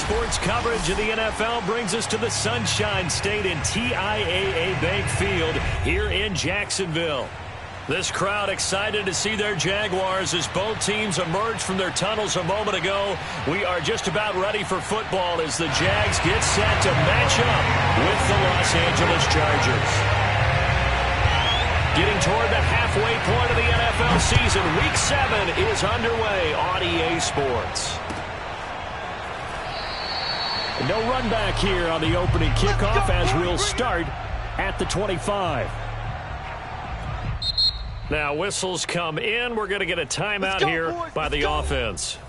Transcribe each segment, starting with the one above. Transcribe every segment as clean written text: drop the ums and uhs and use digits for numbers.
sports coverage of the NFL brings us to the Sunshine State in TIAA Bank Field here in Jacksonville. This crowd excited to see their Jaguars as both teams emerged from their tunnels a moment ago. We are just about ready for football as the Jags get set to match up with the Los Angeles Chargers. Getting toward the halfway point of the NFL season, Week 7 is underway on EA Sports. No run back here on the opening kickoff as we'll start at the 25. Now whistles come in. We're going to get a timeout here by the offense.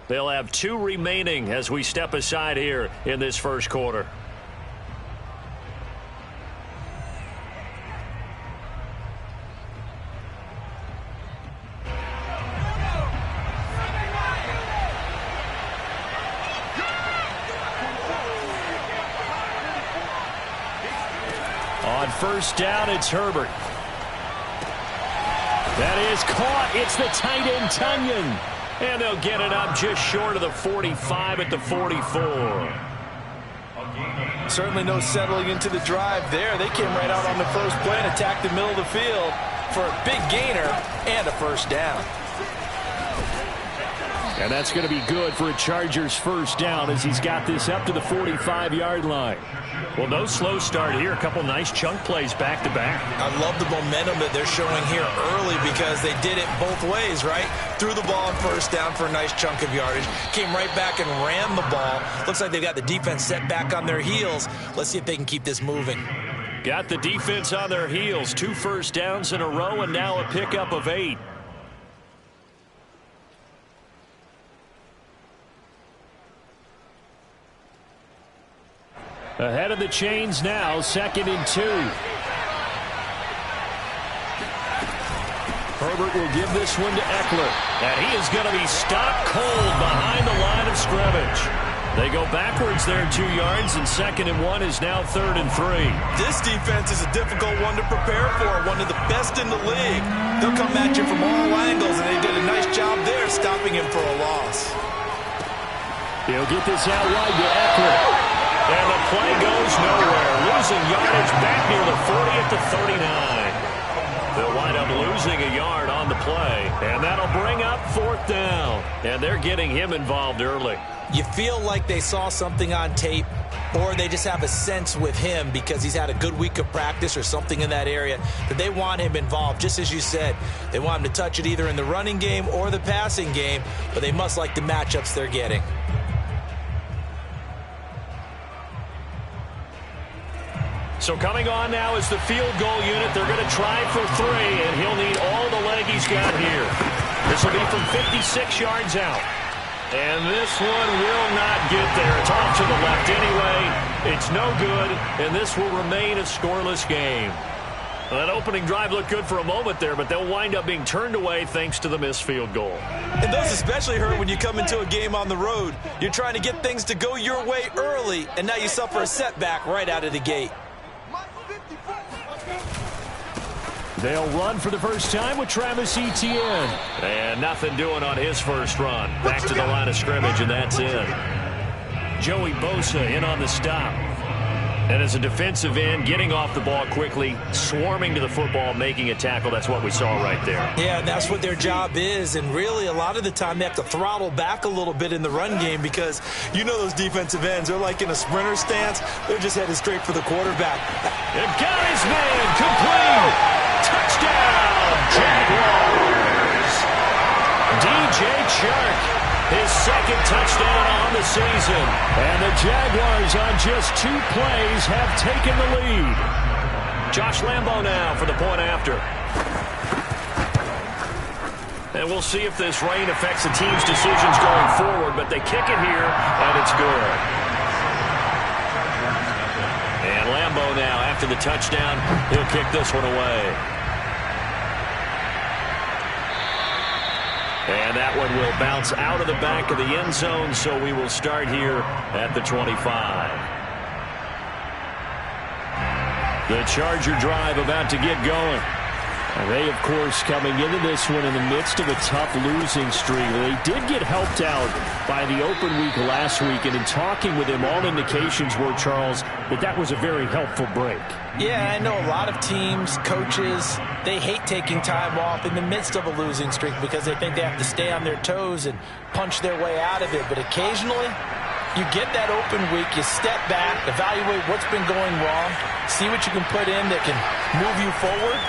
They'll have 2 remaining as we step aside here in this first quarter. On first down, it's Herbert. That is caught. It's the tight end, Tunyon. And they'll get it up just short of the 45 at the 44. Certainly no settling into the drive there. They came right out on the first play and attacked the middle of the field for a big gainer and a first down. And that's going to be good for a Chargers first down as he's got this up to the 45-yard line. Well, no slow start here. A couple nice chunk plays back-to-back. I love the momentum that they're showing here early because they did it both ways, right? Threw the ball on first down for a nice chunk of yardage. Came right back and ran the ball. Looks like they've got the defense set back on their heels. Let's see if they can keep this moving. Got the defense on their heels. 2 first downs in a row and now a pickup of 8. Ahead of the chains now, 2nd and 2. Herbert will give this one to Eckler. And he is going to be stopped cold behind the line of scrimmage. They go backwards there 2 yards, and 2nd and 1 is now 3rd and 3. This defense is a difficult one to prepare for, one of the best in the league. They'll come at you from all angles, and they did a nice job there stopping him for a loss. He'll get this out wide to Eckler. And the play goes nowhere. Losing yardage back near the 40 at the 39. They'll wind up losing a yard on the play. And that'll bring up 4th down. And they're getting him involved early. You feel like they saw something on tape, or they just have a sense with him because he's had a good week of practice or something in that area that they want him involved. Just as you said, they want him to touch it either in the running game or the passing game, but they must like the matchups they're getting. So coming on now is the field goal unit. They're going to try for 3, and he'll need all the leg he's got here. This will be from 56 yards out. And this one will not get there. It's off to the left anyway. It's no good, and this will remain a scoreless game. Well, that opening drive looked good for a moment there, but they'll wind up being turned away thanks to the missed field goal. And those especially hurt when you come into a game on the road. You're trying to get things to go your way early, and now you suffer a setback right out of the gate. They'll run for the first time with Travis Etienne. And nothing doing on his first run. Back to the line of scrimmage, and that's in. Joey Bosa in on the stop. And as a defensive end, getting off the ball quickly, swarming to the football, making a tackle. That's what we saw right there. Yeah, and that's what their job is. And really, a lot of the time, they have to throttle back a little bit in the run game because you know those defensive ends, they're like in a sprinter stance. They're just headed straight for the quarterback. And got his man complete. Touchdown, Jaguars. DJ Chark. His 2nd touchdown on the season. And the Jaguars on just 2 plays have taken the lead. Josh Lambo now for the point after. And we'll see if this rain affects the team's decisions going forward, but they kick it here, and it's good. And Lambo now, after the touchdown, he'll kick this one away. And that one will bounce out of the back of the end zone, so we will start here at the 25. The Charger drive about to get going. They, of course, coming into this one in the midst of a tough losing streak. They did get helped out by the open week last week, and in talking with him, all indications were, Charles, that was a very helpful break. Yeah, I know a lot of teams, coaches, they hate taking time off in the midst of a losing streak because they think they have to stay on their toes and punch their way out of it. But occasionally, you get that open week, you step back, evaluate what's been going wrong, see what you can put in that can move you forward,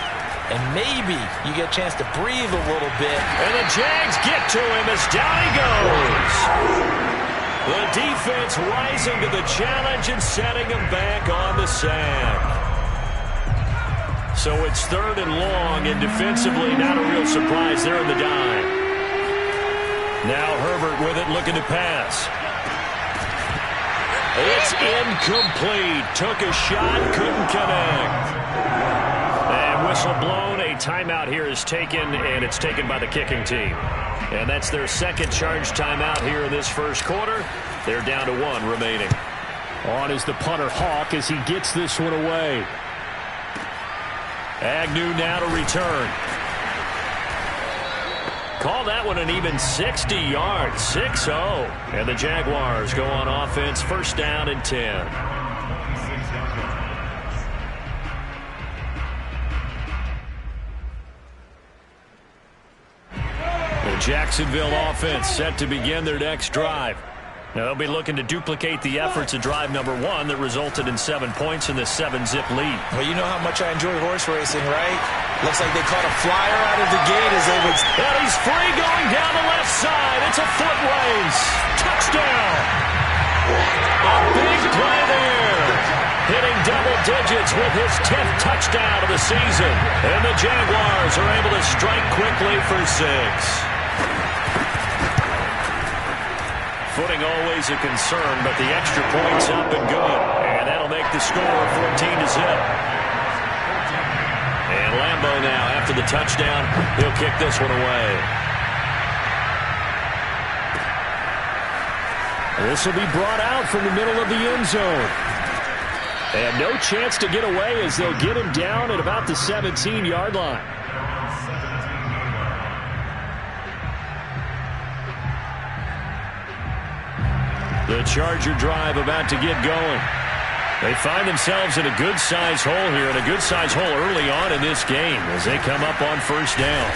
and maybe you get a chance to breathe a little bit. And the Jags get to him as down he goes. The defense rising to the challenge and setting him back on the sack. So it's 3rd and long, and defensively not a real surprise there in the dime. Now Herbert with it, looking to pass. It's incomplete. Took a shot, couldn't connect. And whistle blown. A timeout here is taken, and it's taken by the kicking team. And that's their second charge timeout here in this first quarter. They're down to 1 remaining. On is the punter Hawk as he gets this one away. Agnew now to return. Call that one an even 60 yards, 6-0. And the Jaguars go on offense, 1st down and 10. The Jacksonville offense set to begin their next drive. Now they'll be looking to duplicate the efforts of drive number 1 that resulted in 7 points in the 7-zip lead. Well, you know how much I enjoy horse racing, right? Looks like they caught a flyer out of the gate as they would... And he's free going down the left side. It's a foot race. Touchdown. A big play there. Hitting double digits with his 10th touchdown of the season. And the Jaguars are able to strike quickly for 6. Footing always a concern, but the extra point's up and good. And that'll make the score 14-0. And Lambo now, after the touchdown, he'll kick this one away. This will be brought out from the middle of the end zone. And no chance to get away as they'll get him down at about the 17-yard line. The Charger drive about to get going. They find themselves in a good-sized hole here, and a good-sized hole early on in this game as they come up on 1st down.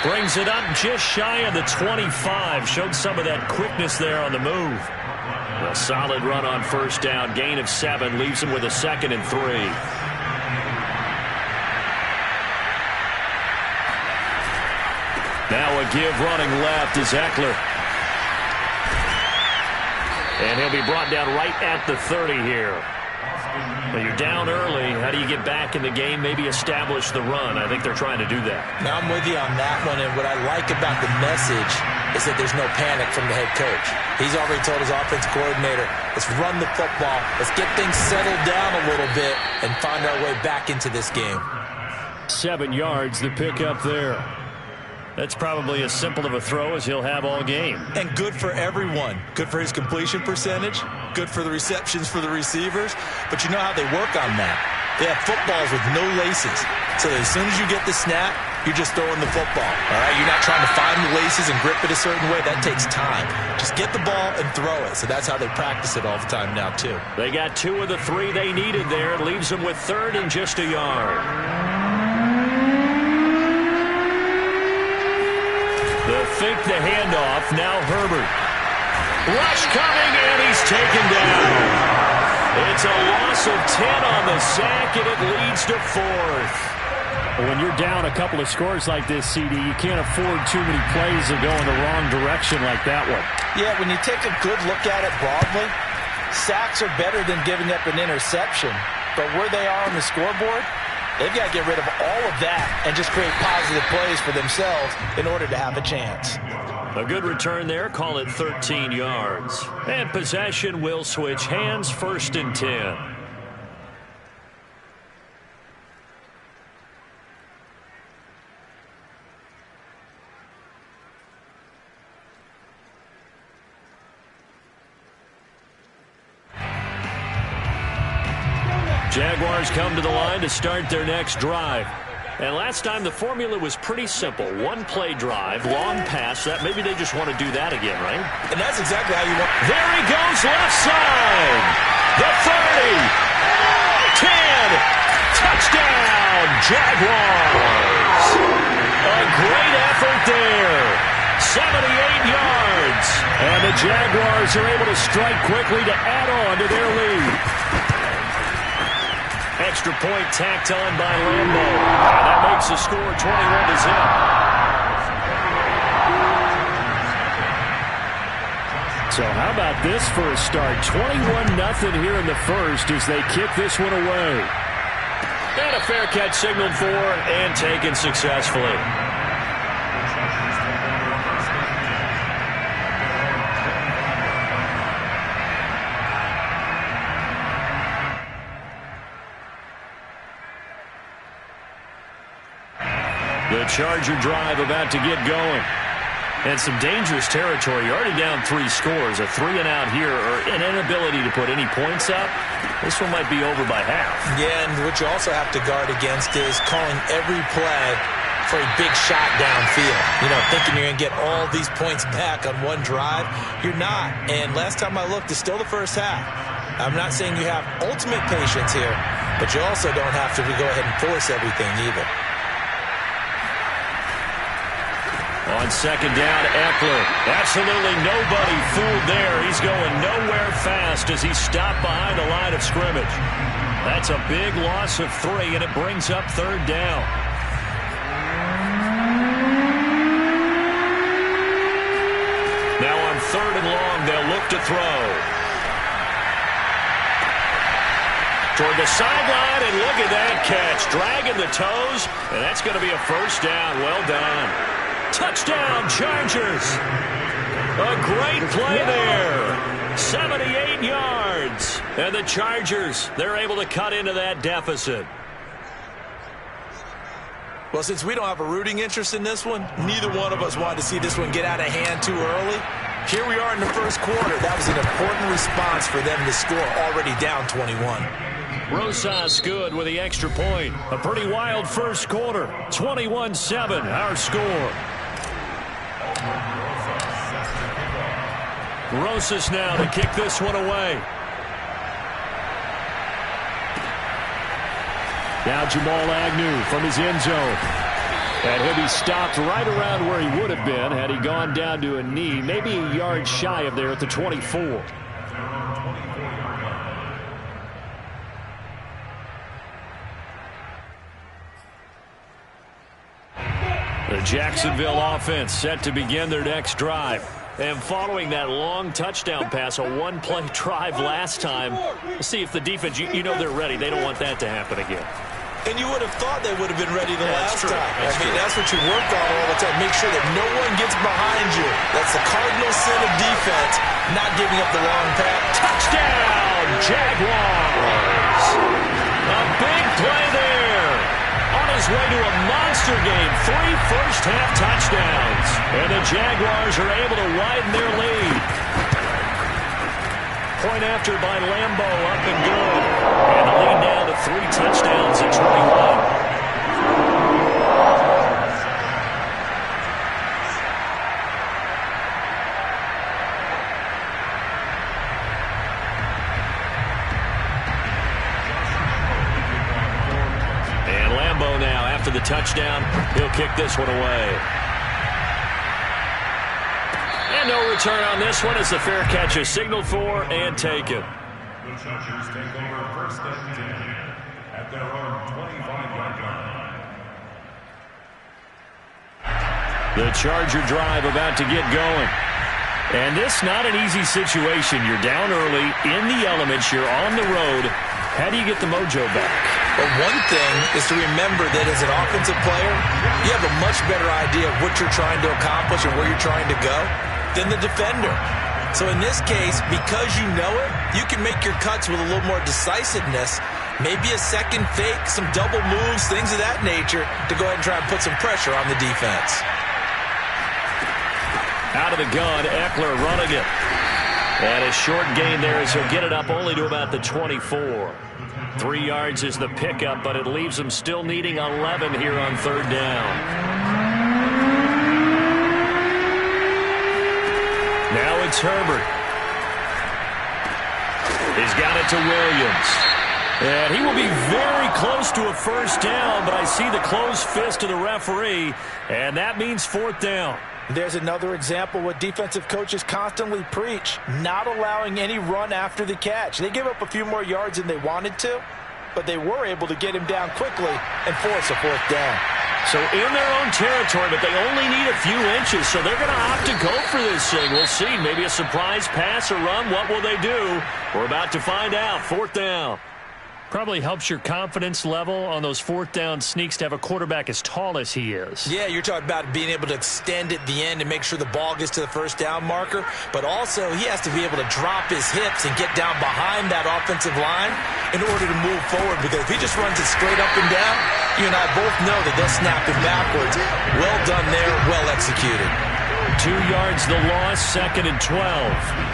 Brings it up just shy of the 25. Showed some of that quickness there on the move. A solid run on 1st down. Gain of 7 leaves them with a 2nd and 3. Now a give running left is Eckler. And he'll be brought down right at the 30 here. Well, you're down early. How do you get back in the game? Maybe establish the run. I think they're trying to do that. Now I'm with you on that one, and what I like about the message is that there's no panic from the head coach. He's already told his offense coordinator, let's run the football, let's get things settled down a little bit and find our way back into this game. 7 yards, the pickup there. That's probably as simple of a throw as he'll have all game. And good for everyone. Good for his completion percentage. Good for the receptions for the receivers. But you know how they work on that. They have footballs with no laces. So as soon as you get the snap, you're just throwing the football. All right? You're not trying to find the laces and grip it a certain way. That takes time. Just get the ball and throw it. So that's how they practice it all the time now, too. They got 2 of the 3 they needed there. It leaves them with 3rd and just a yard. They'll fake the handoff. Now Herbert. Rush coming, and he's taken down. It's a loss of 10 on the sack, and it leads to 4th. When you're down a couple of scores like this, CD, you can't afford too many plays that go in the wrong direction like that one. Yeah, when you take a good look at it broadly, sacks are better than giving up an interception. But where they are on the scoreboard, they've got to get rid of all of that and just create positive plays for themselves in order to have a chance. A good return there. Call it 13 yards. And possession will switch hands. 1st and 10. Jaguars come to the line to start their next drive. And last time the formula was pretty simple. One-play drive, long pass. That maybe they just want to do that again, right? And that's exactly how you want. There he goes, left side. The 30. 10. Touchdown, Jaguars. A great effort there. 78 yards. And the Jaguars are able to strike quickly to add on to their lead. Extra point tacked on by Lambeau. And that makes the score 21-0. So how about this for a start? 21-0 here in the first as they kick this one away. And a fair catch signaled for and taken successfully. The Charger drive about to get going. And some dangerous territory. You're already down 3 scores. A 3-and-out here or an inability to put any points up. This one might be over by half. Yeah, and what you also have to guard against is calling every play for a big shot downfield. You know, thinking you're going to get all these points back on one drive. You're not. And last time I looked, it's still the first half. I'm not saying you have ultimate patience here, but you also don't have to go ahead and force everything either. On second down, Eckler. Absolutely nobody fooled there. He's going nowhere fast as he stopped behind the line of scrimmage. That's a big loss of 3, and it brings up third down. Now on third and long, they'll look to throw. Toward the sideline, and look at that catch. Dragging the toes, and that's going to be a first down. Well done. Touchdown, Chargers. A great play there. 78 yards. And the Chargers, they're able to cut into that deficit. Well, since we don't have a rooting interest in this one, neither one of us wanted to see this one get out of hand too early. Here we are in the first quarter. That was an important response for them to score already down 21. Rosas good with the extra point. A pretty wild first quarter. 21-7, our score. Rosas now to kick this one away. Now Jamal Agnew from his end zone. And he'll be stopped right around where he would have been had he gone down to a knee, maybe a yard shy of there at the 24. The Jacksonville offense set to begin their next drive. And following that long touchdown pass, a one-play drive last time, we'll see if the defense, you know they're ready. They don't want that to happen again. And you would have thought they would have been ready the last time. That's what you work on all the time. Make sure that no one gets behind you. That's the cardinal sin of defense, not giving up the long pass. Touchdown, Jaguars. A big play there. On his way to a monster game, 3 first-half touchdowns. And the Jaguars are able to widen their lead. Point after by Lambeau, up and good. And the lead now to 3 touchdowns at 21. And Lambeau now, after the touchdown, he'll kick this one away. And no return on this one as the fair catch is signaled for and taken. The Chargers take over first and 10 at their own 25-yard line. The Charger drive about to get going. And this not an easy situation. You're down early, in the elements, you're on the road. How do you get the mojo back? Well, one thing is to remember that as an offensive player, you have a much better idea of what you're trying to accomplish and where you're trying to go than the defender. So in this case, because you know it, you can make your cuts with a little more decisiveness, maybe a second fake, some double moves, things of that nature, to go ahead and try and put some pressure on the defense. Out of the gun, Eckler running it. And a short gain there as he'll get it up only to about the 24. 3 yards is the pickup, but it leaves him still needing 11 here on third down. Now it's Herbert. He's got it to Williams. And he will be very close to a first down, but I see the closed fist of the referee, and that means fourth down. There's another example what defensive coaches constantly preach, not allowing any run after the catch. They give up a few more yards than they wanted to, but they were able to get him down quickly and force a fourth down. So in their own territory, but they only need a few inches, so they're going to opt to go for this thing. We'll see. Maybe a surprise pass or run. What will they do? We're about to find out. Fourth down. Probably helps your confidence level on those fourth down sneaks to have a quarterback as tall as he is. Yeah, you're talking about being able to extend at the end and make sure the ball gets to the first down marker, but also he has to be able to drop his hips and get down behind that offensive line in order to move forward, because if he just runs it straight up and down, you and I both know that they'll snap him backwards. Well done there, well executed. 2 yards the loss, 2nd and 12.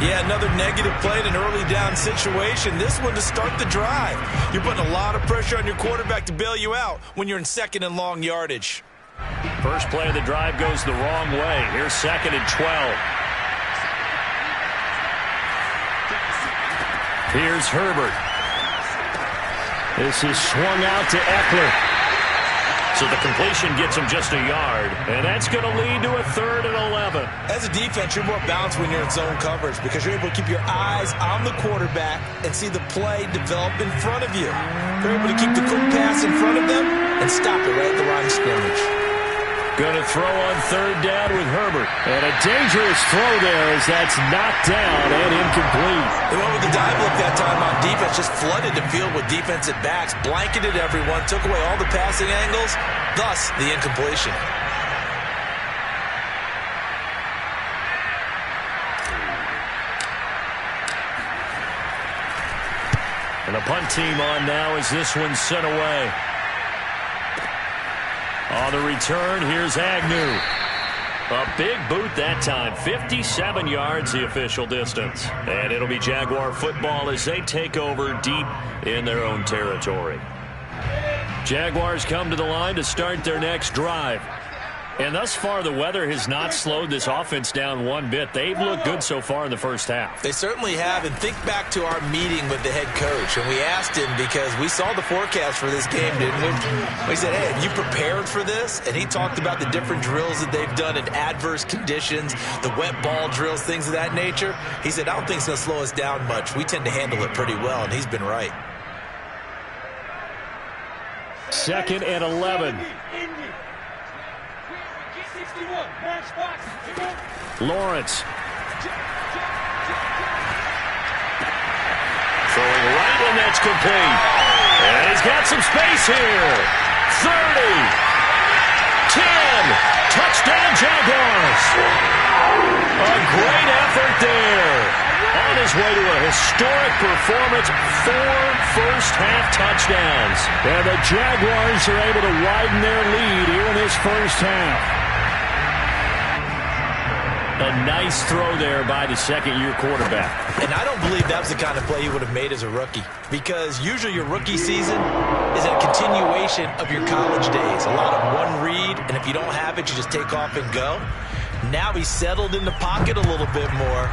Yeah, another negative play in an early down situation. This one to start the drive. You're putting a lot of pressure on your quarterback to bail you out when you're in 2nd and long yardage. First play of the drive goes the wrong way. Here's 2nd and 12. Here's Herbert. This is swung out to Eckler. So the completion gets him just a yard, and that's going to lead to a 3rd and 11. As a defense, you're more balanced when you're in zone coverage because you're able to keep your eyes on the quarterback and see the play develop in front of you. You're able to keep the quick pass in front of them and stop it right at the line of scrimmage. Going to throw on 3rd down with Herbert. And a dangerous throw there as that's knocked down and incomplete. They went with the dive look that time on defense, just flooded the field with defensive backs, blanketed everyone, took away all the passing angles, thus the incompletion. And the punt team on now as this one's sent away. On the return, here's Agnew. A big boot that time. 57 yards the official distance. And it'll be Jaguar football as they take over deep in their own territory. Jaguars come to the line to start their next drive. And thus far, the weather has not slowed this offense down one bit. They've looked good so far in the first half. They certainly have. And think back to our meeting with the head coach. And we asked him because we saw the forecast for this game, didn't we? We said, hey, have you prepared for this? And he talked about the different drills that they've done in adverse conditions, the wet ball drills, things of that nature. He said, I don't think it's going to slow us down much. We tend to handle it pretty well, and he's been right. 2nd and 11. Lawrence. Throwing right, and that's complete. And he's got some space here. 30. 10. Touchdown, Jaguars. A great effort there. On his way to a historic performance, 4 first-half touchdowns. And the Jaguars are able to widen their lead here in this first half. A nice throw there by the second-year quarterback. And I don't believe that was the kind of play he would have made as a rookie, because usually your rookie season is a continuation of your college days. A lot of one read, and if you don't have it, you just take off and go. Now he's settled in the pocket a little bit more,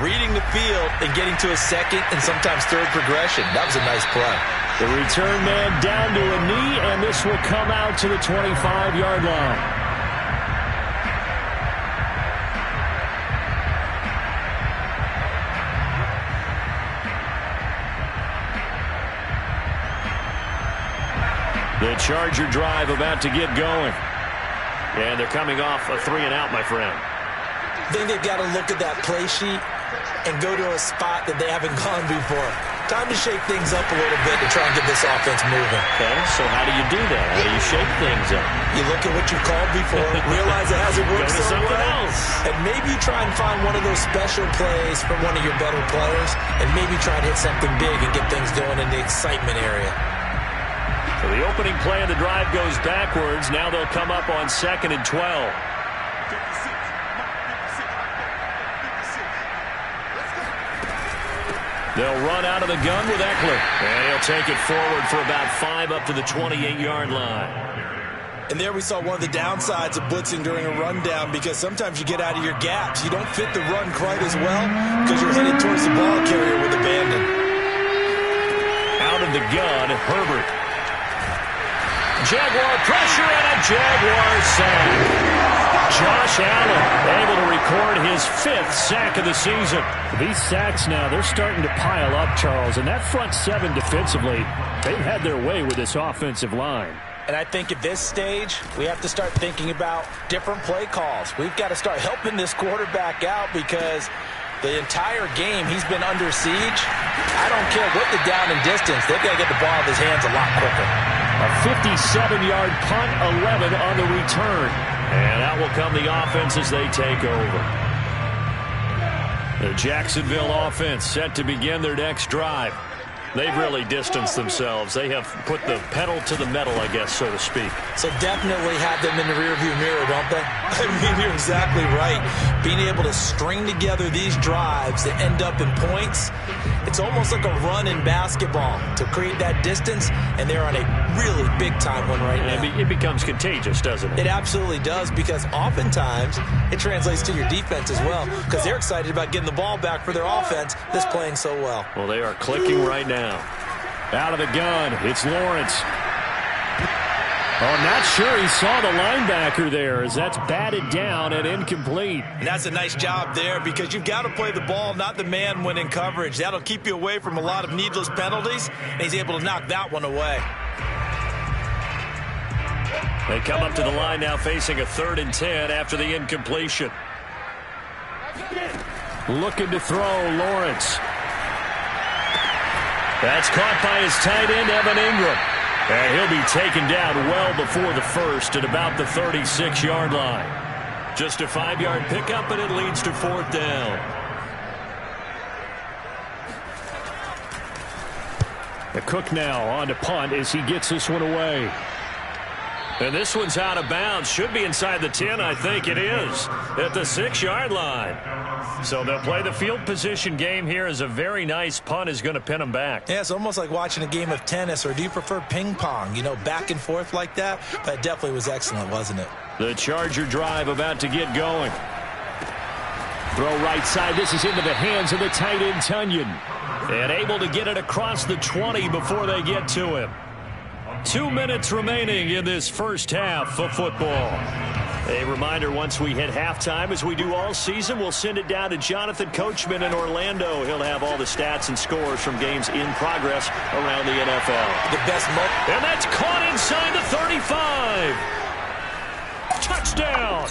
reading the field and getting to a second and sometimes third progression. That was a nice play. The return man down to a knee, and this will come out to the 25-yard line. The Charger drive about to get going. And they're coming off a 3-and-out, my friend. I think they've got to look at that play sheet and go to a spot that they haven't gone before. Time to shake things up a little bit to try and get this offense moving. Okay, so how do you do that? How do you shake things up? You look at what you called before, realize it hasn't worked so well, else. and maybe try and find one of those special plays from one of your better players, and maybe try and hit something big and get things going in the excitement area. So the opening play of the drive goes backwards. Now they'll come up on 2nd and 12. They'll run out of the gun with Eckler. And he'll take it forward for about 5 up to the 28-yard line. And there we saw one of the downsides of blitzing during a rundown, because sometimes you get out of your gaps. You don't fit the run quite as well because you're headed towards the ball carrier with abandon. Out of the gun, Herbert. Jaguar pressure and a Jaguar sack. Josh Allen able to record his 5th sack of the season. These sacks now, they're starting to pile up, Charles. And that front 7 defensively, they've had their way with this offensive line. And I think at this stage, we have to start thinking about different play calls. We've got to start helping this quarterback out, because the entire game he's been under siege. I don't care what the down and distance. They've got to get the ball out of his hands a lot quicker. A 57-yard punt, 11 on the return. And out will come the offense as they take over. The Jacksonville offense set to begin their next drive. They've really distanced themselves. They have put the pedal to the metal, I guess, so to speak. So definitely have them in the rearview mirror, don't they? I mean, you're exactly right. Being able to string together these drives that end up in points, it's almost like a run in basketball to create that distance, and they're on a really big-time one right now. It becomes contagious, doesn't it? It absolutely does, because oftentimes it translates to your defense as well, because they're excited about getting the ball back for their offense that's playing so well. Well, they are clicking right now. Out of the gun, it's Lawrence. Oh, not sure he saw the linebacker there, as that's batted down and incomplete. And that's a nice job there, because you've got to play the ball, not the man when in coverage. That'll keep you away from a lot of needless penalties, and he's able to knock that one away. They come up to the line now facing a 3rd and 10 after the incompletion. Looking to throw, Lawrence. That's caught by his tight end, Evan Ingram. And he'll be taken down well before the first at about the 36-yard line. Just a 5-yard pickup, and it leads to 4th down. The Cook now on to punt as he gets this one away. And this one's out of bounds. Should be inside the 10, I think it is, at the 6-yard line. So they'll play the field position game here, as a very nice punt is going to pin them back. Yeah, it's almost like watching a game of tennis, or do you prefer ping pong? You know, back and forth like that? That definitely was excellent, wasn't it? The Charger drive about to get going. Throw right side. This is into the hands of the tight end, Tunyon. And able to get it across the 20 before they get to him. 2 minutes remaining in this first half of football. A reminder, once we hit halftime, as we do all season, we'll send it down to Jonathan Coachman in Orlando. He'll have all the stats and scores from games in progress around the NFL. The best moment. And that's caught inside the 35. Touchdown.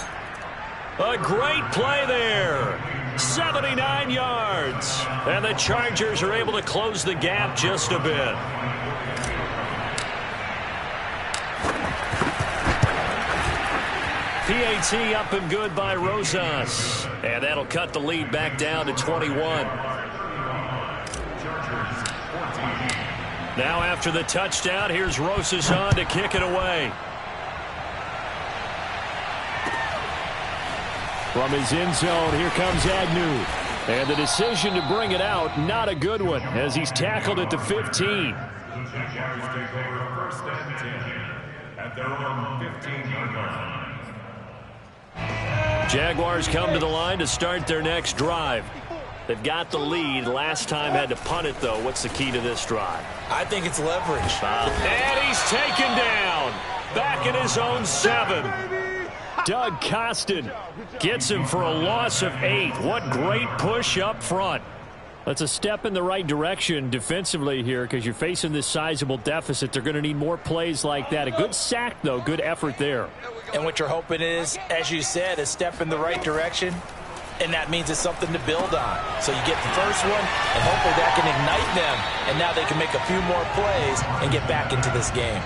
A great play there. 79 yards. And the Chargers are able to close the gap just a bit. PAT up and good by Rosas. And that'll cut the lead back down to 21. Now after the touchdown, here's Rosas on to kick it away. From his end zone, here comes Agnew. And the decision to bring it out, not a good one, as he's tackled at the 15. Jaguars take over 1st and 10 at their own 15-yard line. Jaguars come to the line to start their next drive. They've got the lead. Last time had to punt it, though. What's the key to this drive? I think it's leverage. And he's taken down. Back in his own 7. Doug Costin gets him for a loss of 8. What great push up front. That's a step in the right direction defensively here, because you're facing this sizable deficit. They're going to need more plays like that. A good sack, though. Good effort there. And what you're hoping is, as you said, a step in the right direction, and that means it's something to build on. So you get the first one, and hopefully that can ignite them, and now they can make a few more plays and get back into this game.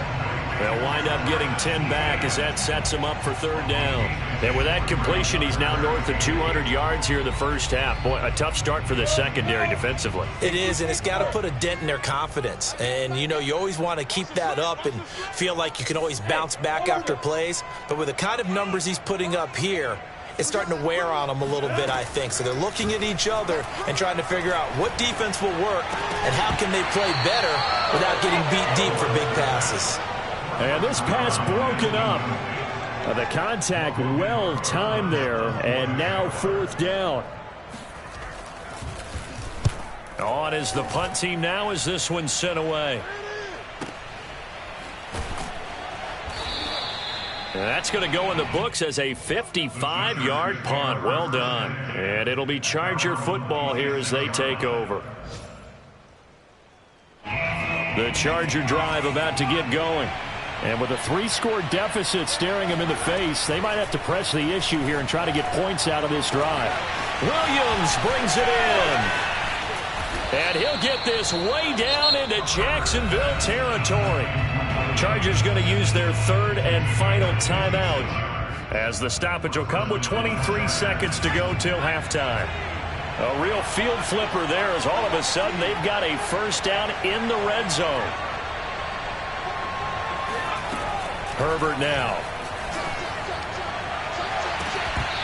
They'll wind up getting 10 back as that sets him up for 3rd down. And with that completion, he's now north of 200 yards here in the first half. Boy, a tough start for the secondary defensively. It is, and it's got to put a dent in their confidence. And, you know, you always want to keep that up and feel like you can always bounce back after plays. But with the kind of numbers he's putting up here, it's starting to wear on them a little bit, I think. So they're looking at each other and trying to figure out what defense will work and how can they play better without getting beat deep for big passes. And this pass broken up. The contact well timed there, and now 4th down. On is the punt team now as this one's sent away. And that's going to go in the books as a 55-yard punt. Well done. And it'll be Charger football here as they take over. The Charger drive about to get going. And with a 3-score deficit staring them in the face, they might have to press the issue here and try to get points out of this drive. Williams brings it in. And he'll get this way down into Jacksonville territory. Chargers going to use their 3rd and final timeout as the stoppage will come with 23 seconds to go till halftime. A real field flipper there as all of a sudden they've got a 1st down in the red zone. Herbert now.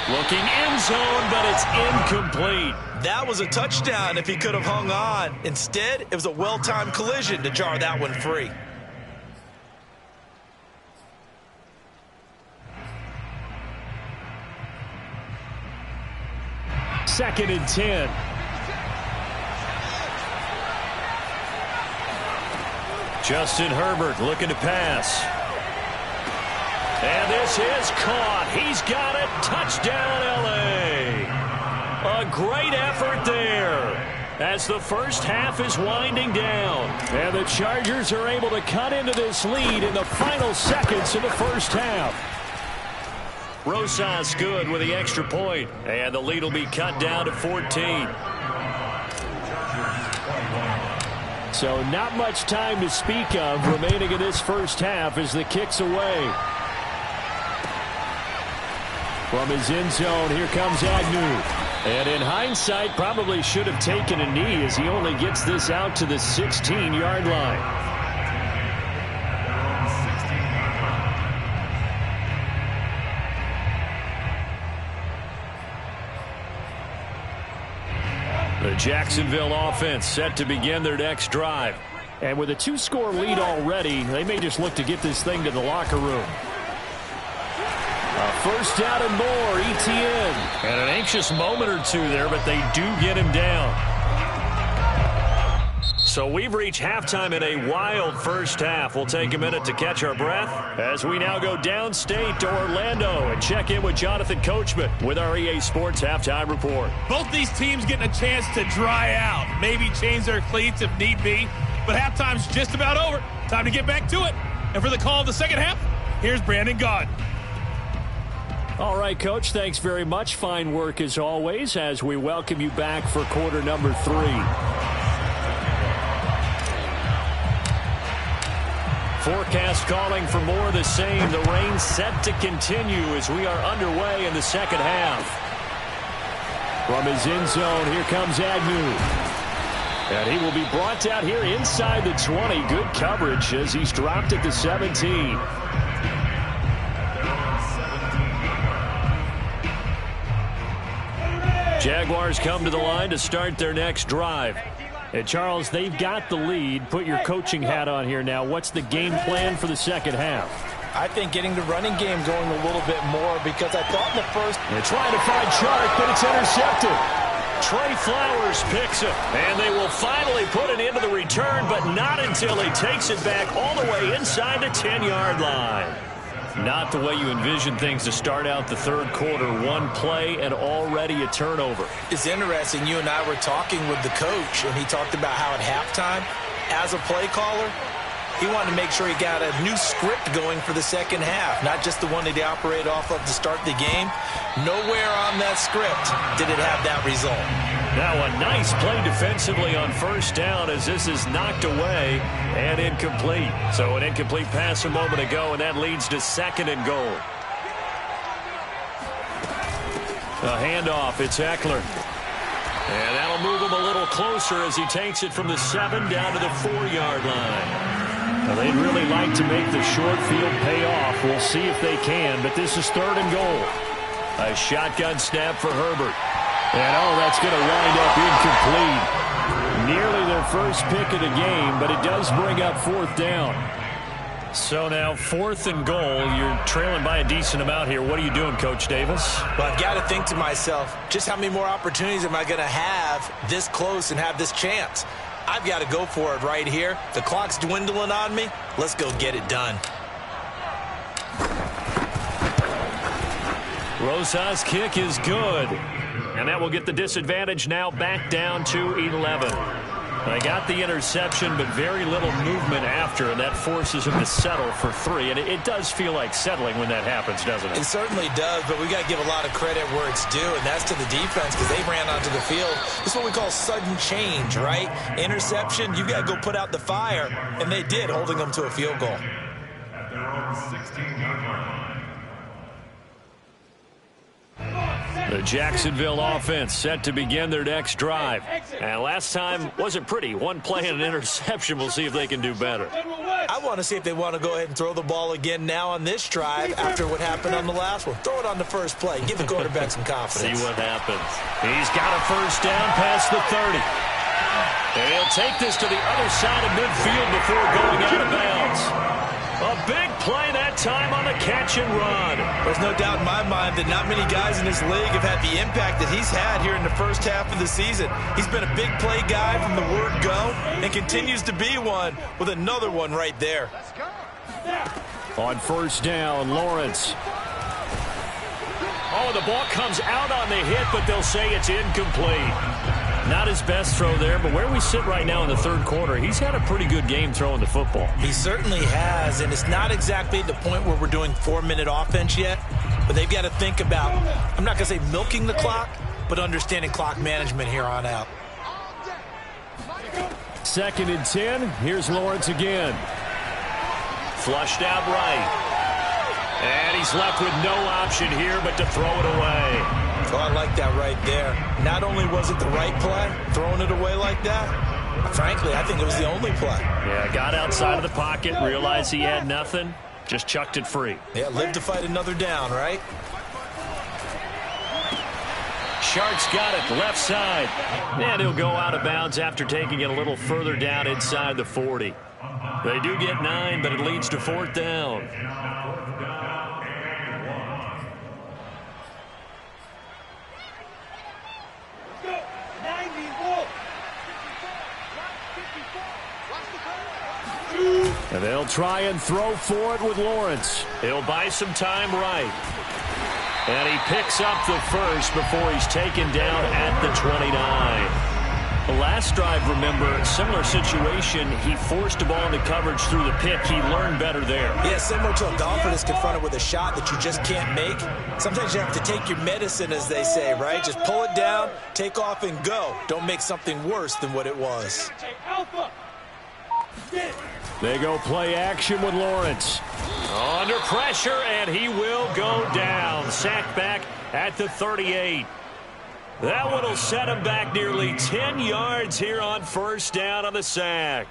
Looking end zone, but it's incomplete. That was a touchdown if he could have hung on. Instead, it was a well-timed collision to jar that one free. Second and 10. Justin Herbert looking to pass. And this is caught. He's got it. Touchdown, L.A. A great effort there as the first half is winding down. And the Chargers are able to cut into this lead in the final seconds of the first half. Rosas good with the extra point. And the lead will be cut down to 14. So not much time to speak of remaining in this first half as the kick's away. From his end zone, here comes Agnew. And in hindsight, probably should have taken a knee as he only gets this out to the 16-yard line. The Jacksonville offense set to begin their next drive. And with a 2-score lead already, they may just look to get this thing to the locker room. A 1st down and more, ETN. And an anxious moment or two there, but they do get him down. So we've reached halftime in a wild first half. We'll take a minute to catch our breath as we now go downstate to Orlando and check in with Jonathan Coachman with our EA Sports Halftime Report. Both these teams getting a chance to dry out, maybe change their cleats if need be, but halftime's just about over. Time to get back to it. And for the call of the second half, here's Brandon Gaudin. All right, Coach, thanks very much. Fine work as always as we welcome you back for quarter number 3. Forecast calling for more of the same. The rain set to continue as we are underway in the second half. From his end zone, here comes Agnew. And he will be brought out here inside the 20. Good coverage as he's dropped at the 17. Jaguars come to the line to start their next drive. And Charles, they've got the lead. Put your coaching hat on here now. What's the game plan for the second half? I think getting the running game going a little bit more because I thought in the first... They're trying to find Chark, but it's intercepted. Trey Flowers picks it, and they will finally put it into the return, but not until he takes it back all the way inside the 10-yard line. Not the way you envision things to start out the third quarter. One play and already a turnover. It's interesting. You and I were talking with the coach, and he talked about how at halftime, as a play caller, he wanted to make sure he got a new script going for the second half, not just the one that he operated off of to start the game. Nowhere on that script did it have that result. Now a nice play defensively on first down as this is knocked away and incomplete. So an incomplete pass a moment ago, and that leads to second and goal. A handoff, it's Eckler. And that'll move him a little closer as he takes it from the 7 down to the 4-yard line. Now, they'd really like to make the short field pay off. We'll see if they can, but this is third and goal. A shotgun snap for Herbert. And, that's going to wind up incomplete. Nearly their first pick of the game, but it does bring up 4th down. So now 4th and goal. You're trailing by a decent amount here. What are you doing, Coach Davis? Well, I've got to think to myself, just how many more opportunities am I going to have this close and have this chance? I've got to go for it right here. The clock's dwindling on me. Let's go get it done. Rosas' kick is good. And that will get the disadvantage now back down to 11. They got the interception, but very little movement after, and that forces him to settle for 3. And it does feel like settling when that happens, doesn't it? It certainly does, but we got to give a lot of credit where it's due, and that's to the defense because they ran onto the field. This is what we call sudden change, right? Interception, you got to go put out the fire, and they did, holding them to a field goal. At their own 16-yard line. The Jacksonville offense set to begin their next drive. And last time wasn't pretty. One play and an interception. We'll see if they can do better. I want to see if they want to go ahead and throw the ball again now on this drive after what happened on the last one. Throw it on the first play. Give the quarterback some confidence. See what happens. He's got a first down past the 30. And he'll take this to the other side of midfield before going out of bounds. A big play that time on the catch and run. There's no doubt in my mind that not many guys in this league have had the impact that he's had here in the first half of the season. He's been a big play guy from the word go and continues to be one with another one right there. On first down, Lawrence. Oh, the ball comes out on the hit, but they'll say it's incomplete. Not his best throw there, but where we sit right now in the third quarter, he's had a pretty good game throwing the football. He certainly has, and it's not exactly at the point where we're doing 4-minute offense yet, but they've got to think about, I'm not going to say milking the clock, but understanding clock management here on out. 2nd and 10. Here's Lawrence again. Flushed out right. And he's left with no option here but to throw it away. Oh, I like that right there. Not only was it the right play, throwing it away like that, frankly, I think it was the only play. Yeah, got outside of the pocket, realized he had nothing, just chucked it free. Yeah, live to fight another down, right? Sharks got it, left side. And he'll go out of bounds after taking it a little further down inside the 40. They do get 9, but it leads to 4th down. And they'll try and throw for it with Lawrence. He'll buy some time right. And he picks up the first before he's taken down at the 29. The last drive, remember, similar situation. He forced a ball into coverage through the pick. He learned better there. Yeah, similar to a golfer that's confronted with a shot that you just can't make. Sometimes you have to take your medicine, as they say, right? Just pull it down, take off, and go. Don't make something worse than what it was. They go play action with Lawrence. Under pressure, and he will go down. Sacked back at the 38. That one will set him back nearly 10 yards here on first down on the sack.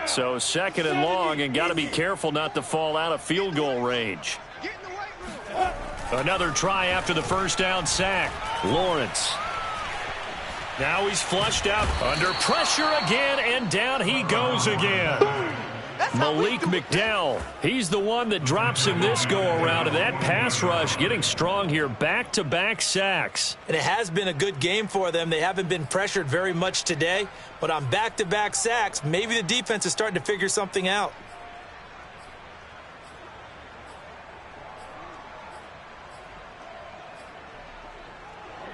So 2nd and long, and got to be careful not to fall out of field goal range. Another try after the first down sack. Lawrence. Now he's flushed out. Under pressure again, and down he goes again. Malik McDowell, he's the one that drops him this go-around, and that pass rush getting strong here, back-to-back sacks. And it has been a good game for them. They haven't been pressured very much today, but on back-to-back sacks, maybe the defense is starting to figure something out.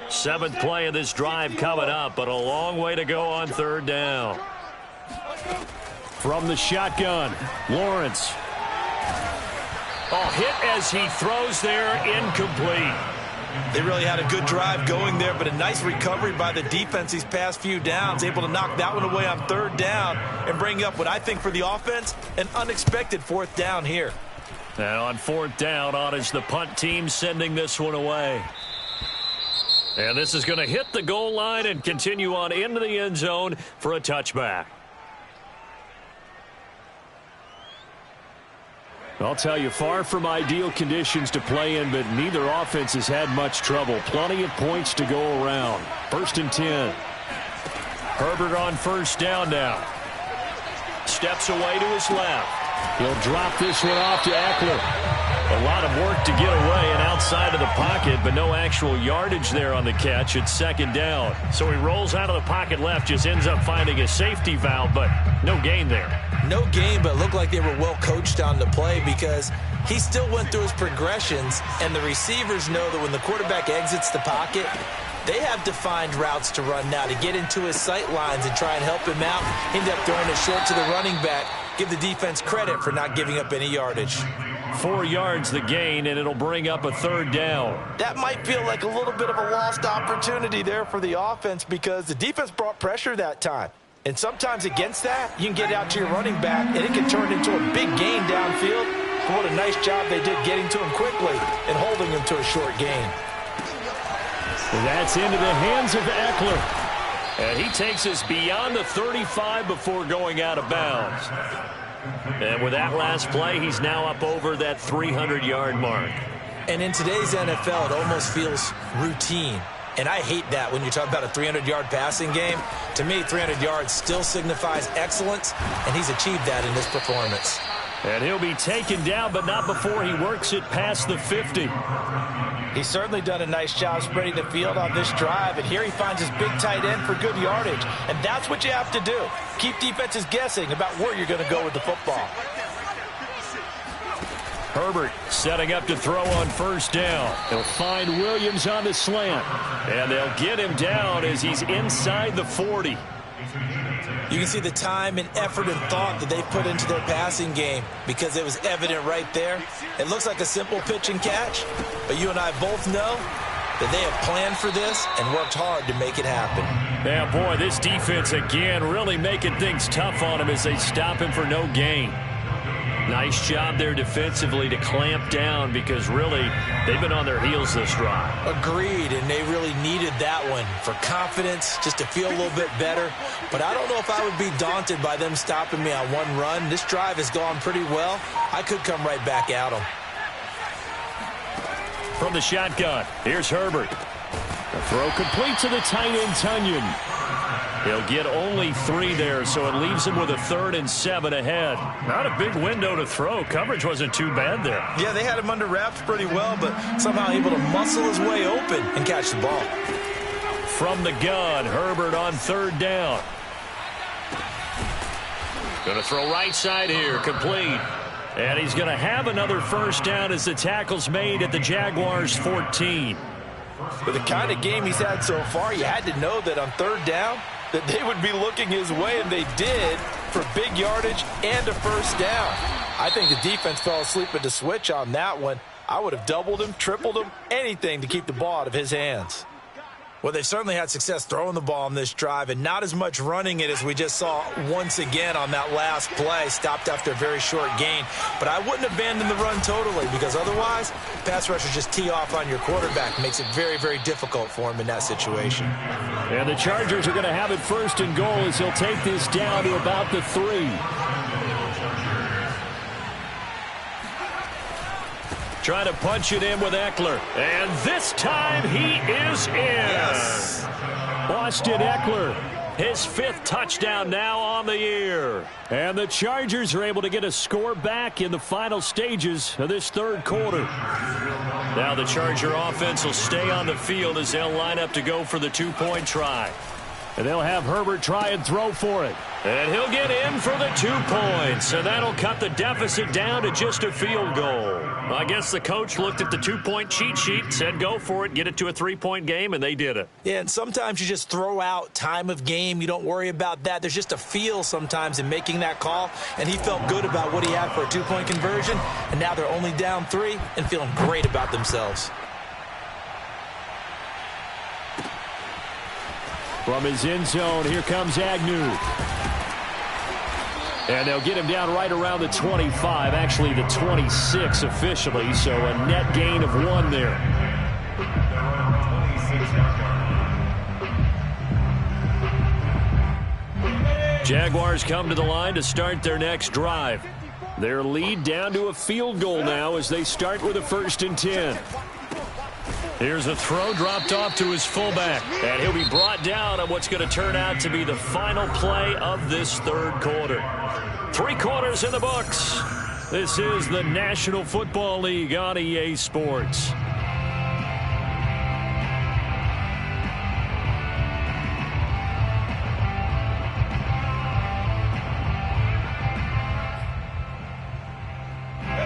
Seventh play of this drive coming up, but a long way to go on third down. From the shotgun, Lawrence. Oh, hit as he throws there, incomplete. They really had a good drive going there, but a nice recovery by the defense these past few downs, able to knock that one away on third down and bring up what I think for the offense, an unexpected 4th down here. And on 4th down, on is the punt team sending this one away. And this is going to hit the goal line and continue on into the end zone for a touchback. I'll tell you, far from ideal conditions to play in, but neither offense has had much trouble. Plenty of points to go around. 1st and 10. Herbert on 1st down now. Steps away to his left. He'll drop this one off to Eckler. A lot of work to get away and outside of the pocket, but no actual yardage there on the catch. It's 2nd down. So he rolls out of the pocket left, just ends up finding a safety valve, but no gain there. No gain, but looked like they were well coached on the play because he still went through his progressions, and the receivers know that when the quarterback exits the pocket, they have defined routes to run now to get into his sight lines and try and help him out. End up throwing it short to the running back. Give the defense credit for not giving up any yardage. 4 yards the gain, and it'll bring up a 3rd down. That might feel like a little bit of a lost opportunity there for the offense because the defense brought pressure that time. And sometimes against that, you can get out to your running back, and it can turn into a big gain downfield. But what a nice job they did getting to him quickly and holding him to a short gain. That's into the hands of Eckler. And he takes us beyond the 35 before going out of bounds. And with that last play, he's now up over that 300-yard mark. And in today's NFL, it almost feels routine. And I hate that when you talk about a 300-yard passing game. To me, 300 yards still signifies excellence, and he's achieved that in this performance. And he'll be taken down, but not before he works it past the 50. He's certainly done a nice job spreading the field on this drive, and here he finds his big tight end for good yardage. And that's what you have to do. Keep defenses guessing about where you're going to go with the football. Herbert setting up to throw on 1st down. He'll find Williams on the slant. And they'll get him down as he's inside the 40. You can see the time and effort and thought that they put into their passing game because it was evident right there. It looks like a simple pitch and catch, but you and I both know that they have planned for this and worked hard to make it happen. Yeah, boy, this defense again really making things tough on him as they stop him for no gain. Nice job there defensively to clamp down because really they've been on their heels this drive. Agreed, and they really needed that one for confidence, just to feel a little bit better. But I don't know if I would be daunted by them stopping me on one run. This drive has gone pretty well. I could come right back at them. From the shotgun, here's Herbert. The throw complete to the tight end, Tunyon. He'll get only 3 there, so it leaves him with a 3rd and 7 ahead. Not a big window to throw. Coverage wasn't too bad there. Yeah, they had him under wraps pretty well, but somehow able to muscle his way open and catch the ball. From the gun, Herbert on 3rd down. Going to throw right side here, complete. And he's going to have another 1st down as the tackle's made at the Jaguars' 14. With the kind of game he's had so far, you had to know that on 3rd down, that they would be looking his way, and they did, for big yardage and a 1st down. I think the defense fell asleep at the switch on that one. I would have doubled him, tripled him, anything to keep the ball out of his hands. Well, they've certainly had success throwing the ball on this drive and not as much running it as we just saw once again on that last play. Stopped after a very short gain. But I wouldn't abandon the run totally because otherwise, pass rushers just tee off on your quarterback. Makes it very, very difficult for him in that situation. And the Chargers are going to have it 1st and goal as he'll take this down to about the 3. Trying to punch it in with Eckler. And this time he is in. Yes. Austin Eckler, his 5th touchdown now on the year. And the Chargers are able to get a score back in the final stages of this 3rd quarter. Now the Charger offense will stay on the field as they'll line up to go for the 2-point try. And they'll have Herbert try and throw for it. And he'll get in for the 2 points. And that'll cut the deficit down to just a field goal. I guess the coach looked at the 2-point cheat sheet, said go for it, get it to a 3-point game, and they did it. Yeah, and sometimes you just throw out time of game. You don't worry about that. There's just a feel sometimes in making that call. And he felt good about what he had for a 2-point conversion. And now they're only down 3 and feeling great about themselves. From his end zone, here comes Agnew. And they'll get him down right around the 25, actually the 26 officially, so a net gain of 1 there. Jaguars come to the line to start their next drive. Their lead down to a field goal now as they start with a 1st and 10. Here's a throw dropped off to his fullback. And he'll be brought down on what's going to turn out to be the final play of this 3rd quarter. 3 quarters in the books. This is the National Football League on EA Sports.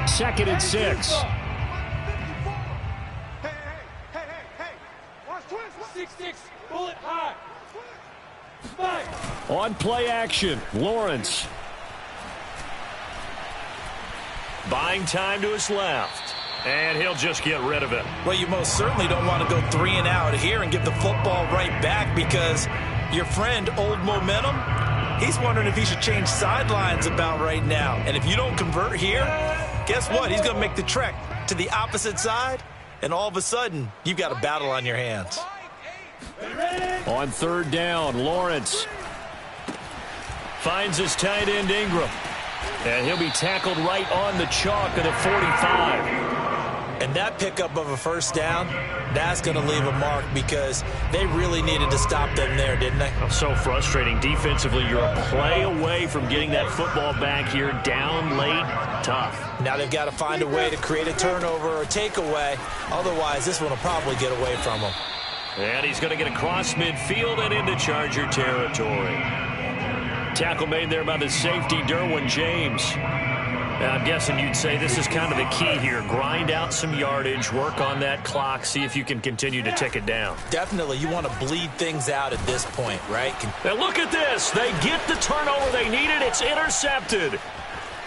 Second and 6. On play action, Lawrence. Buying time to his left. And he'll just get rid of it. Well, you most certainly don't want to go 3 and out here and give the football right back because your friend, Old Momentum, he's wondering if he should change sidelines about right now. And if you don't convert here, guess what? He's going to make the trek to the opposite side, and all of a sudden, you've got a battle on your hands. On 3rd down, Lawrence finds his tight end, Ingram. And he'll be tackled right on the chalk at the 45. And that pickup of a 1st down, that's going to leave a mark because they really needed to stop them there, didn't they? So frustrating. Defensively, you're a play away from getting that football back here down late. Tough. Now they've got to find a way to create a turnover or a takeaway. Otherwise, this one will probably get away from them. And he's going to get across midfield and into Charger territory. Tackle made there by the safety, Derwin James. I'm guessing you'd say this is kind of the key here. Grind out some yardage, work on that clock, see if you can continue to tick it down. Definitely. You want to bleed things out at this point, right? And look at this. They get the turnover they needed. It's intercepted.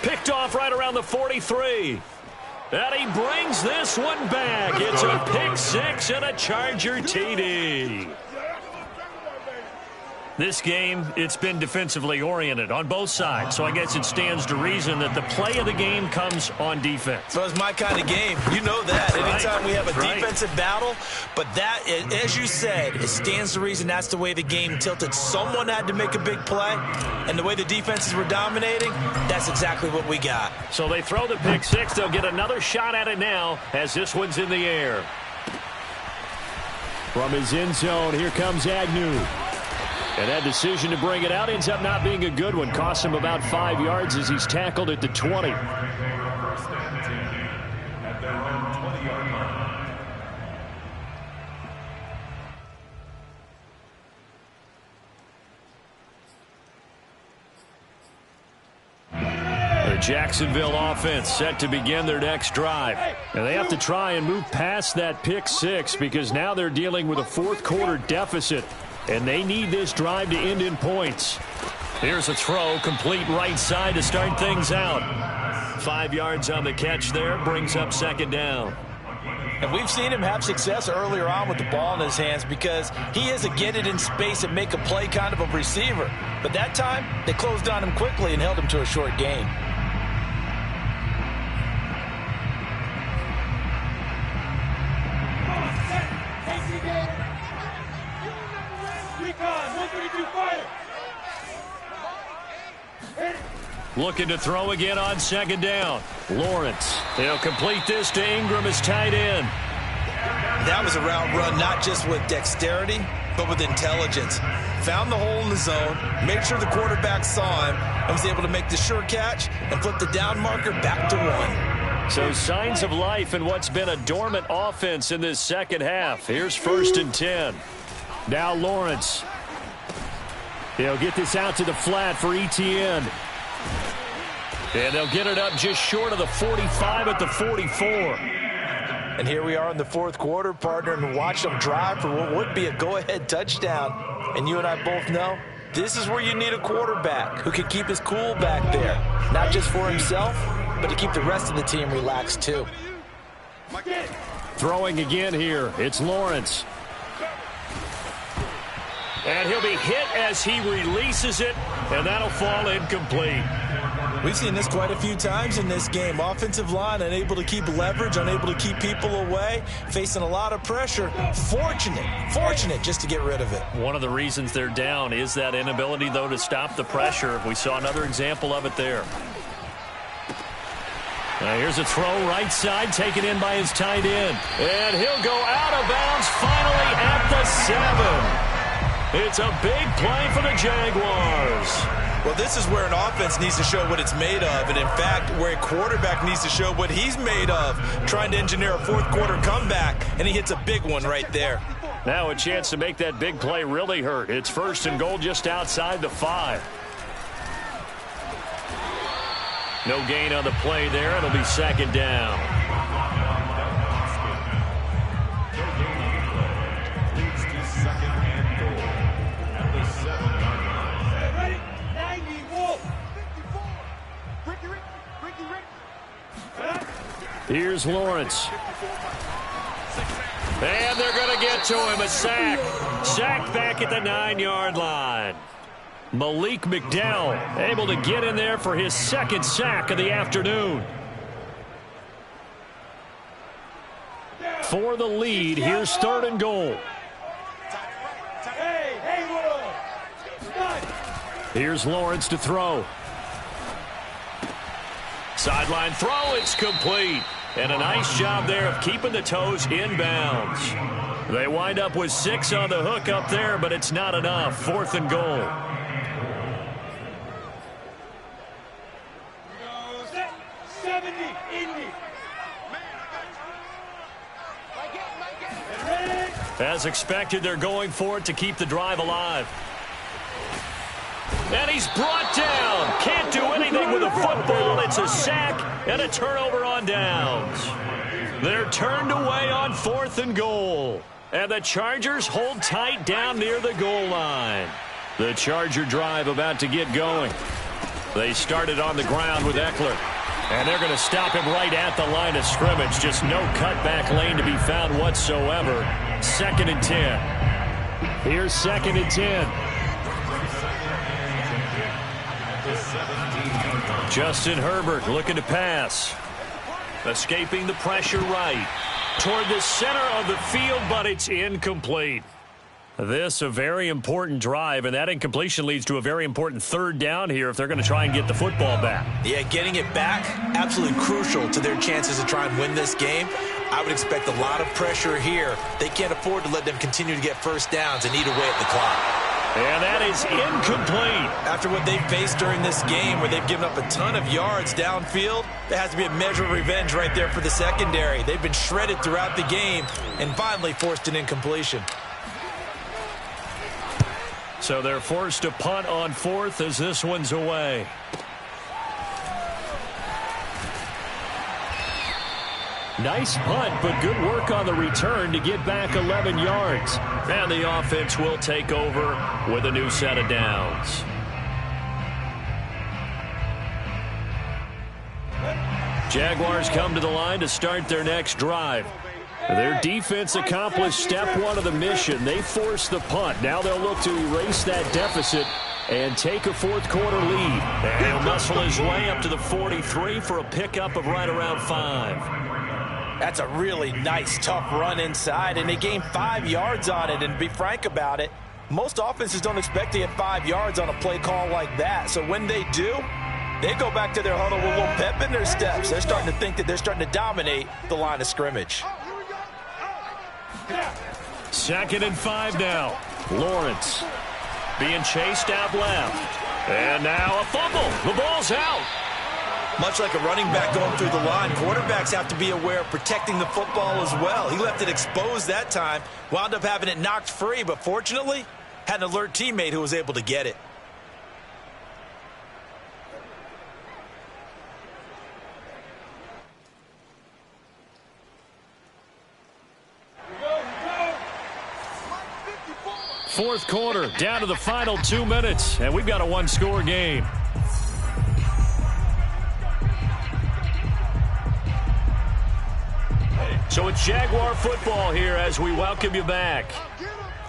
Picked off right around the 43. And he brings this one back. It's a pick 6 and a Charger TD. This game, it's been defensively oriented on both sides, so I guess it stands to reason that the play of the game comes on defense. So it's my kind of game. You know that. Anytime we have a defensive battle, but that, as you said, it stands to reason that's the way the game tilted. Someone had to make a big play, and the way the defenses were dominating, that's exactly what we got. So they throw the pick 6. They'll get another shot at it now as this one's in the air. From his end zone, here comes Agnew. And that decision to bring it out ends up not being a good one. Costs him about 5 yards as he's tackled at the 20. At their own 20-yard line. The Jacksonville offense set to begin their next drive. And they have to try and move past that pick 6 because now they're dealing with a 4th quarter deficit. And they need this drive to end in points. Here's a throw, complete right side to start things out. 5 yards on the catch there, brings up 2nd down. And we've seen him have success earlier on with the ball in his hands because he is a get it in space and make a play kind of a receiver. But that time, they closed on him quickly and held him to a short gain. Looking to throw again on 2nd down. Lawrence. He'll complete this to Ingram as tight end. That was a route run not just with dexterity, but with intelligence. Found the hole in the zone, made sure the quarterback saw him, and was able to make the sure catch and flip the down marker back to 1. So signs of life in what's been a dormant offense in this second half. Here's 1st and 10. Now Lawrence. He'll get this out to the flat for Etienne. And they'll get it up just short of the 45 at the 44. And here we are in the 4th quarter, partner, and watch them drive for what would be a go-ahead touchdown. And you and I both know this is where you need a quarterback who can keep his cool back there. Not just for himself, but to keep the rest of the team relaxed too. Throwing again here, it's Lawrence. And he'll be hit as he releases it, and that'll fall incomplete. We've seen this quite a few times in this game. Offensive line unable to keep leverage, unable to keep people away, facing a lot of pressure. Fortunate just to get rid of it. One of the reasons they're down is that inability, though, to stop the pressure. We saw another example of it there. Now here's a throw right side, taken in by his tight end. And he'll go out of bounds finally at the 7. It's a big play for the Jaguars. Well, this is where an offense needs to show what it's made of, and in fact, where a quarterback needs to show what he's made of, trying to engineer a fourth-quarter comeback, and he hits a big one right there. Now a chance to make that big play really hurt. It's 1st and goal just outside the 5. No gain on the play there. It'll be 2nd down. Leads to 2nd and goal at the 7-yard line. 94. Here's Lawrence. And they're going to get to him. A sack. Sacked back at the 9-yard line. Malik McDowell able to get in there for his 2nd sack of the afternoon. For the lead, here's 3rd and goal. Here's Lawrence to throw. Sideline throw, it's complete. And a nice job there of keeping the toes inbounds. They wind up with 6 on the hook up there, but it's not enough. 4th and goal. As expected, they're going for it to keep the drive alive. And he's brought down. Can't do anything with a football. It's a sack and a turnover on downs. They're turned away on 4th and goal. And the Chargers hold tight down near the goal line. The Charger drive about to get going. They started on the ground with Eckler. And they're going to stop him right at the line of scrimmage. Just no cutback lane to be found whatsoever. 2nd and 10. Here's 2nd and 10. Justin Herbert looking to pass. Escaping the pressure right. Toward the center of the field, but it's incomplete. This a very important drive, and that incompletion leads to a very important 3rd down here if they're going to try and get the football back. Yeah, getting it back, absolutely crucial to their chances to try and win this game. I would expect a lot of pressure here. They can't afford to let them continue to get 1st downs and eat away at the clock. And that is incomplete. After what they've faced during this game where they've given up a ton of yards downfield, there has to be a measure of revenge right there for the secondary. They've been shredded throughout the game and finally forced an incompletion. So they're forced to punt on 4th as this one's away. Nice punt, but good work on the return to get back 11 yards. And the offense will take over with a new set of downs. Jaguars come to the line to start their next drive. Their defense accomplished step 1 of the mission. They forced the punt. Now they'll look to erase that deficit and take a 4th-quarter lead. And he'll muscle his way up to the 43 for a pickup of right around 5. That's a really nice, tough run inside, and they gained 5 yards on it. And to be frank about it, most offenses don't expect to get 5 yards on a play call like that. So when they do, they go back to their huddle with a little pep in their steps. They're starting to think that they're starting to dominate the line of scrimmage. 2nd and 5 now. Lawrence being chased out left. And now a fumble. The ball's out. Much like a running back going through the line, quarterbacks have to be aware of protecting the football as well. He left it exposed that time, wound up having it knocked free, but fortunately, had an alert teammate who was able to get it. Fourth quarter, down to the final 2 minutes, and we've got a 1-score game. So it's Jaguar football here as we welcome you back.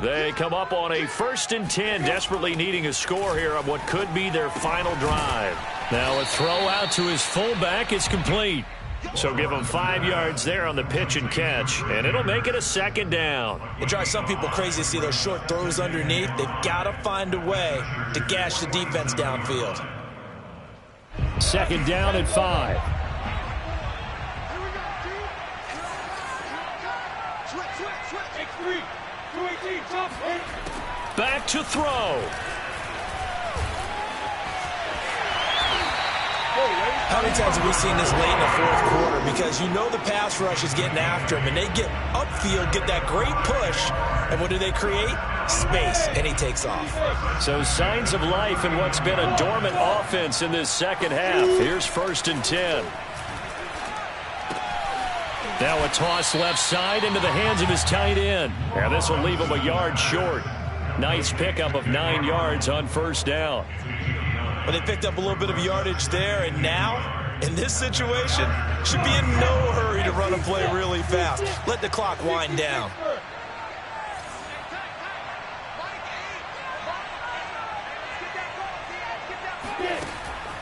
They come up on a 1st and 10, desperately needing a score here on what could be their final drive. Now a throw out to his fullback is complete. So give him 5 yards there on the pitch and catch, and it'll make it a 2nd down. It drives some people crazy to see those short throws underneath. They've got to find a way to gash the defense downfield. 2nd down and 5. Back to throw. How many times have we seen this late in the fourth quarter? Because you know the pass rush is getting after him, and they get upfield, get that great push, and what do they create? Space, and he takes off. So signs of life in what's been a dormant offense in this second half. Here's 1st and 10. Now a toss left side into the hands of his tight end. And this will leave him a yard short. Nice pickup of 9 yards on 1st down. Well, they picked up a little bit of yardage there, and now, in this situation, should be in no hurry to run a play really fast. Let the clock wind down.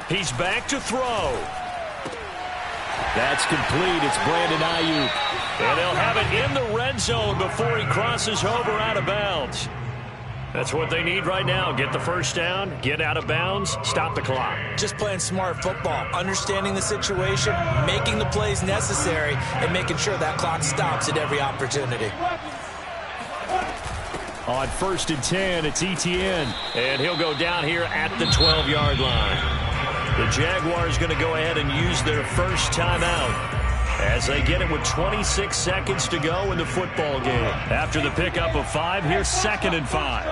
He's back to throw. That's complete. It's Brandon Ayuk. And they'll have it in the red zone before he crosses over out of bounds. That's what they need right now. Get the first down, get out of bounds, stop the clock. Just playing smart football, understanding the situation, making the plays necessary, and making sure that clock stops at every opportunity. On 1st and 10, it's Etienne. And he'll go down here at the 12-yard line. The Jaguars going to go ahead and use their first timeout as they get it with 26 seconds to go in the football game. After the pickup of 5, here's 2nd and 5.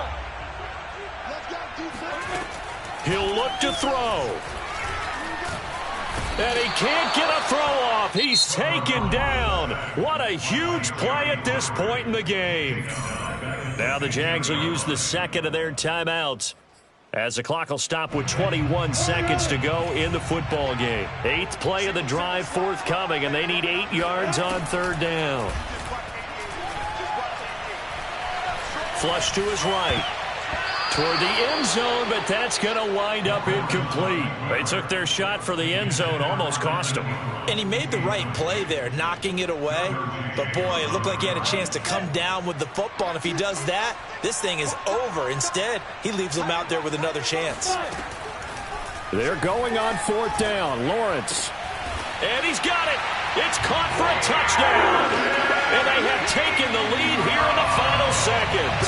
He'll look to throw. And he can't get a throw off. He's taken down. What a huge play at this point in the game. Now the Jags will use the 2nd of their timeouts, as the clock will stop with 21 seconds to go in the football game. 8th play of the drive forthcoming, and they need 8 yards on 3rd down. Flush to his right. Toward the end zone, but that's going to wind up incomplete. They took their shot for the end zone, almost cost them. And he made the right play there, knocking it away. But, boy, it looked like he had a chance to come down with the football. And if he does that, this thing is over. Instead, he leaves him out there with another chance. They're going on 4th down. Lawrence. And he's got it. It's caught for a touchdown. And they have taken the lead here in the final seconds.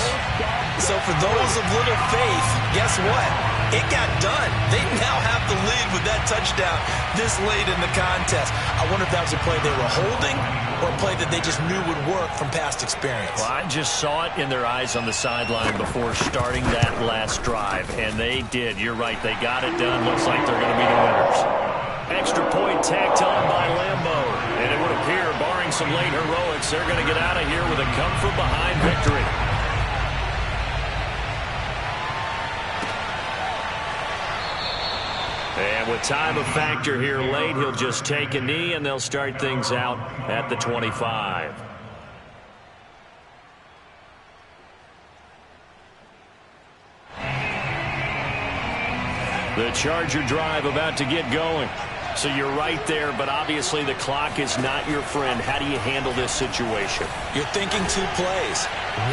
So for those of little faith, guess what? It got done. They now have the lead with that touchdown this late in the contest. I wonder if that was a play they were holding or a play that they just knew would work from past experience. Well, I just saw it in their eyes on the sideline before starting that last drive, and they did. You're right. They got it done. Looks like they're going to be the winners. Extra point tacked on by Lambo. And it would appear, barring some late heroics, they're going to get out of here with a come-from-behind victory. And with time a factor here late, he'll just take a knee, and they'll start things out at the 25. The Charger drive about to get going. So you're right there, but obviously the clock is not your friend. How do you handle this situation? You're thinking 2 plays.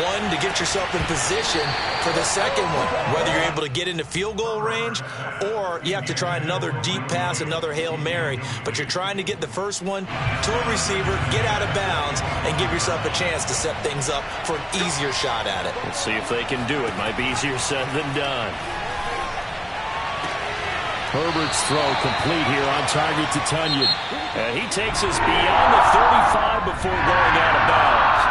One, to get yourself in position for the second one, whether you're able to get into field goal range or you have to try another deep pass, another Hail Mary. But you're trying to get the first one to a receiver, get out of bounds, and give yourself a chance to set things up for an easier shot at it. Let's see if they can do it. Might be easier said than done. Herbert's throw complete here on target to Tunyon. And he takes us beyond the 35 before going out of bounds.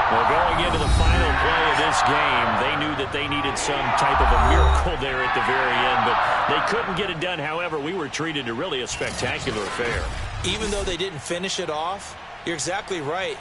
Well, going into the final play of this game, they knew that they needed some type of a miracle there at the very end, but they couldn't get it done. However, we were treated to really a spectacular affair. Even though they didn't finish it off, you're exactly right.